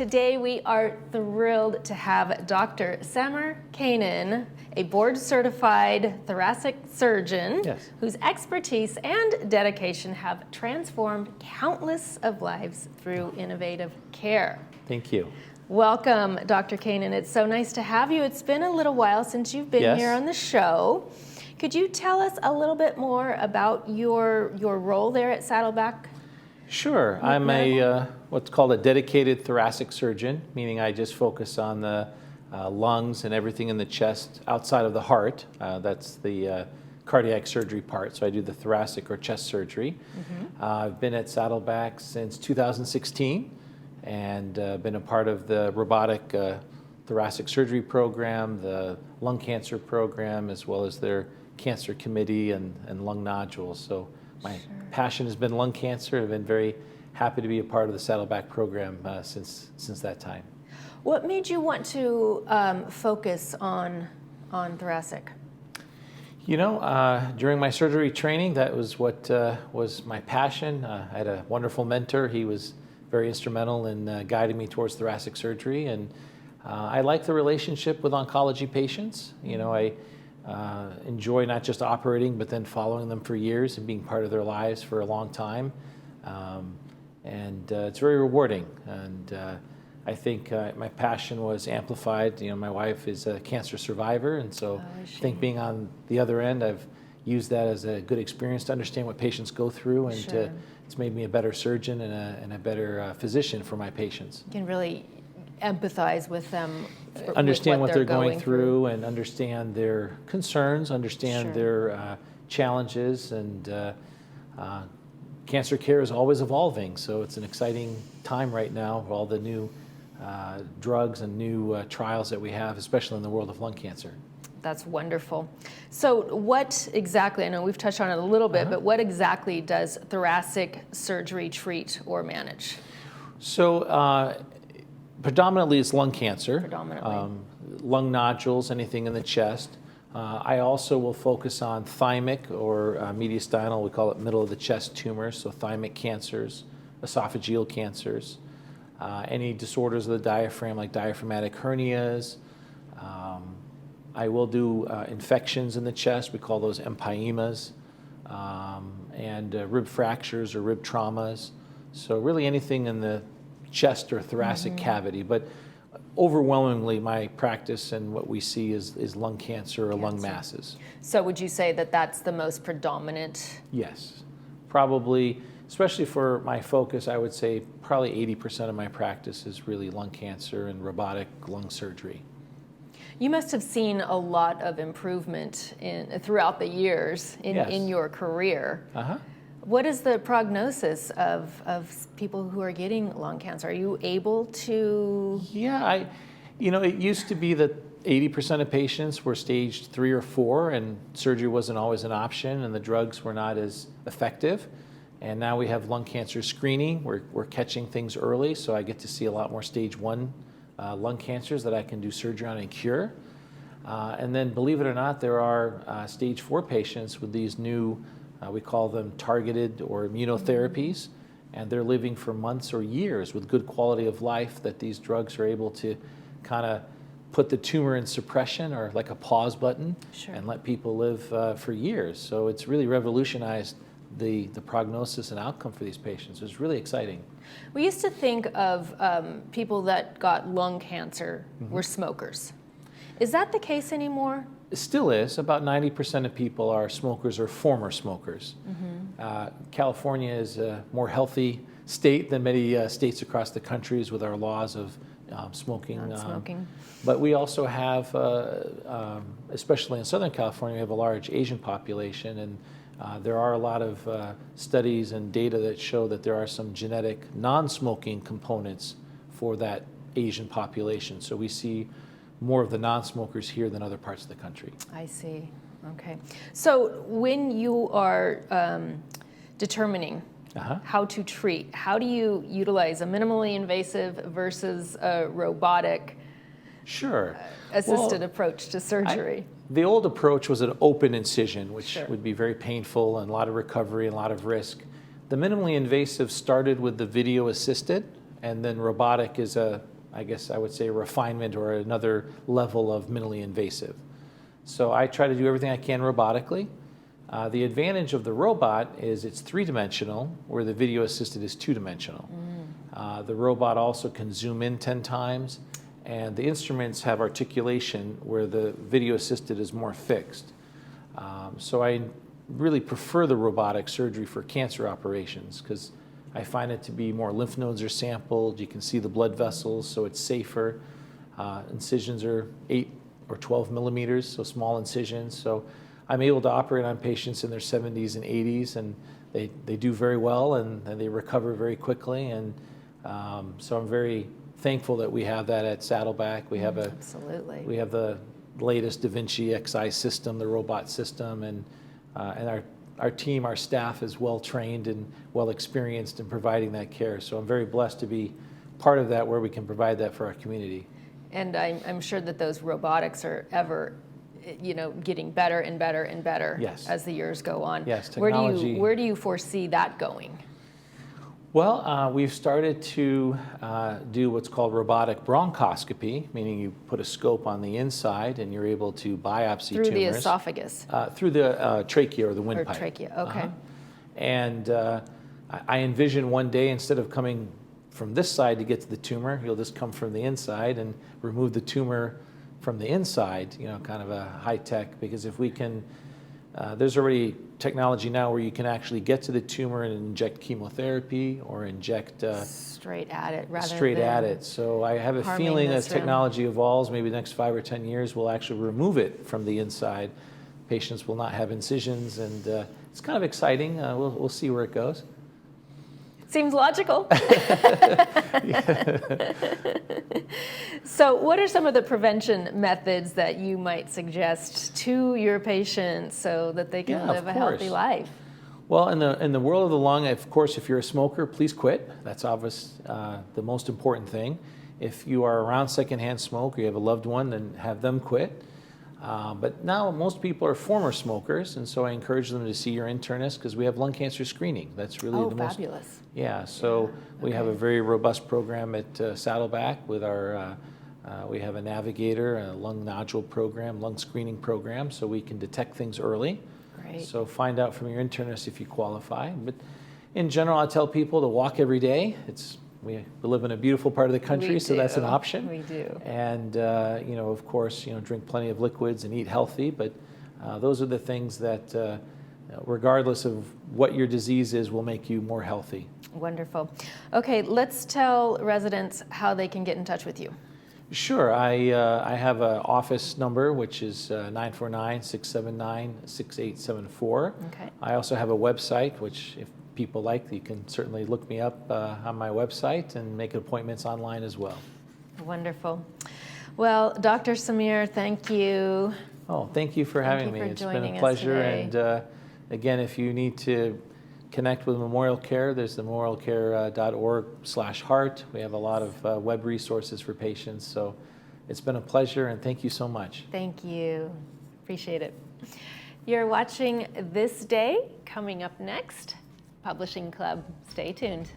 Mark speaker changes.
Speaker 1: Today we are thrilled to have Dr. Samer Kanan, a board-certified thoracic surgeon whose expertise and dedication have transformed countless of lives through innovative care.
Speaker 2: Thank you.
Speaker 1: Welcome, Dr. Kanan. It's so nice to have you. It's been a little while since you've been here on the show. Could you tell us a little bit more about your role there at Saddleback?
Speaker 2: Sure. I'm a what's called a dedicated thoracic surgeon, meaning I just focus on the lungs and everything in the chest outside of the heart. That's the cardiac surgery part, so I do the thoracic or chest surgery. I've been at Saddleback since 2016 and been a part of the robotic thoracic surgery program, the lung cancer program, as well as their cancer committee and lung nodules. So my passion has been lung cancer. I've been very happy to be a part of the Saddleback program since that time.
Speaker 1: What made you want to focus on thoracic?
Speaker 2: You know, during my surgery training, that was what was my passion. I had a wonderful mentor. He was very instrumental in guiding me towards thoracic surgery, and I like the relationship with oncology patients. You know, I enjoy not just operating, but then following them for years and being part of their lives for a long time. It's very rewarding. And I think my passion was amplified. You know, my wife is a cancer survivor, and so I think being on the other end, I've used that as a good experience to understand what patients go through, and it's made me a better surgeon and a better physician for my patients.
Speaker 1: You can really empathize with them.
Speaker 2: Understand what they're going through and understand their concerns, understand their challenges, and cancer care is always evolving, so it's an exciting time right now with all the new drugs and new trials that we have, especially in the world of lung cancer.
Speaker 1: That's wonderful. So what exactly, I know we've touched on it a little bit, but what exactly does thoracic surgery treat or manage? So predominantly it's lung cancer, lung nodules, anything in the chest. I also will focus on thymic or mediastinal, we call it middle of the chest tumors, so thymic cancers, esophageal cancers, any disorders of the diaphragm like diaphragmatic hernias. I will do infections in the chest, we call those empyemas, and rib fractures or rib traumas. So really anything in the chest or thoracic cavity, but overwhelmingly my practice and what we see is lung cancer or lung masses. So would you say that that's the most predominant?
Speaker 2: Yes, probably, especially for my focus, I would say probably 80% of my practice is really lung cancer and robotic lung surgery.
Speaker 1: You must have seen a lot of improvement throughout the years in your career. What is the prognosis of people who are getting lung cancer? Are you able to?
Speaker 2: Yeah, you know, it used to be that 80% of patients were stage 3 or 4, and surgery wasn't always an option, and the drugs were not as effective. And now we have lung cancer screening. We're catching things early, so I get to see a lot more stage 1 lung cancers that I can do surgery on and cure. And then, believe it or not, there are stage 4 patients with these new we call them targeted or immunotherapies, and they're living for months or years with good quality of life that these drugs are able to kind of put the tumor in suppression or like a pause button and let people live for years. So it's really revolutionized the prognosis and outcome for these patients. It's really exciting.
Speaker 1: We used to think of people that got lung cancer were smokers. Is that the case anymore?
Speaker 2: It still is. About 90% of people are smokers or former smokers. California is a more healthy state than many states across the countries with our laws of smoking.
Speaker 1: Non-smoking.
Speaker 2: But we also have, especially in Southern California, we have a large Asian population, and there are a lot of studies and data that show that there are some genetic non-smoking components for that Asian population. So we see more of the non-smokers here than other parts of the country.
Speaker 1: I see. Okay. So when you are determining how to treat, how do you utilize a minimally invasive versus a robotic assisted approach to surgery?
Speaker 2: The old approach was an open incision, which would be very painful and a lot of recovery and a lot of risk. The minimally invasive started with the video assisted, and then robotic is a I guess I would say, refinement or another level of minimally invasive. So I try to do everything I can robotically. The advantage of the robot is it's three-dimensional, where the video assisted is two-dimensional. The robot also can zoom in 10 times, and the instruments have articulation where the video assisted is more fixed. So I really prefer the robotic surgery for cancer operations because I find it to be more lymph nodes are sampled, you can see the blood vessels, so it's safer. Incisions are 8 or 12 millimeters, so small incisions. So I'm able to operate on patients in their 70s and 80s, and they do very well, and they recover very quickly. And so I'm very thankful that we have that at Saddleback. We have
Speaker 1: Absolutely.
Speaker 2: We have the latest Da Vinci Xi system, the robot system, and our team, our staff is well trained and well experienced in providing that care. So I'm very blessed to be part of that, where we can provide that for our community.
Speaker 1: And I'm sure that those robotics are ever, getting better and better and better
Speaker 2: Yes.
Speaker 1: as the years go on.
Speaker 2: Yes, technology.
Speaker 1: Where do you foresee that going?
Speaker 2: Well, we've started to do what's called robotic bronchoscopy, meaning you put a scope on the inside and you're able to biopsy
Speaker 1: Through
Speaker 2: tumors.
Speaker 1: the esophagus?
Speaker 2: Through the trachea or the
Speaker 1: Or
Speaker 2: windpipe.
Speaker 1: trachea, okay.
Speaker 2: And I envision one day, instead of coming from this side to get to the tumor, you'll just come from the inside and remove the tumor from the inside, kind of a high tech, because if we can, there's already technology now where you can actually get to the tumor and inject chemotherapy or inject
Speaker 1: Straight at it rather
Speaker 2: straight
Speaker 1: than
Speaker 2: at it. So I have a
Speaker 1: harming
Speaker 2: feeling
Speaker 1: the
Speaker 2: as
Speaker 1: stem.
Speaker 2: technology evolves, maybe the next 5 or 10 years, we'll actually remove it from the inside. Patients will not have incisions, and it's kind of exciting. We'll see where it goes.
Speaker 1: Seems logical. So what are some of the prevention methods that you might suggest to your patients so that they can
Speaker 2: Yeah, of
Speaker 1: live a healthy
Speaker 2: course.
Speaker 1: life?
Speaker 2: Well, in the world of the lung, of course, if you're a smoker, please quit. That's obvious, the most important thing. If you are around secondhand smoke or you have a loved one, then have them quit. But now most people are former smokers, and so I encourage them to see your internist because we have lung cancer screening. That's really the most.
Speaker 1: Fabulous.
Speaker 2: Yeah, so we have a very robust program at Saddleback with our, we have a navigator, a lung nodule program, lung screening program, so we can detect things early.
Speaker 1: Great.
Speaker 2: So find out from your internist if you qualify. But in general, I tell people to walk every day. We live in a beautiful part of the country, so that's an option.
Speaker 1: We do.
Speaker 2: And of course, drink plenty of liquids and eat healthy. But those are the things that, regardless of what your disease is, will make you more healthy.
Speaker 1: Wonderful. Okay, let's tell residents how they can get in touch with you.
Speaker 2: Sure. I have an office number, which is 949-679-6874.
Speaker 1: Okay.
Speaker 2: I also have a website, which if people like, you can certainly look me up on my website and make appointments online as well.
Speaker 1: Wonderful. Well, Dr. Samir, thank you.
Speaker 2: Oh, thank you for having me. It's been a pleasure. And again, if you need to connect with MemorialCare, there's the memorialcare.org/heart. We have a lot of web resources for patients. So it's been a pleasure, and thank you so much.
Speaker 1: Thank you. Appreciate it. You're watching This Day. Coming up next, Publishing Club. Stay tuned.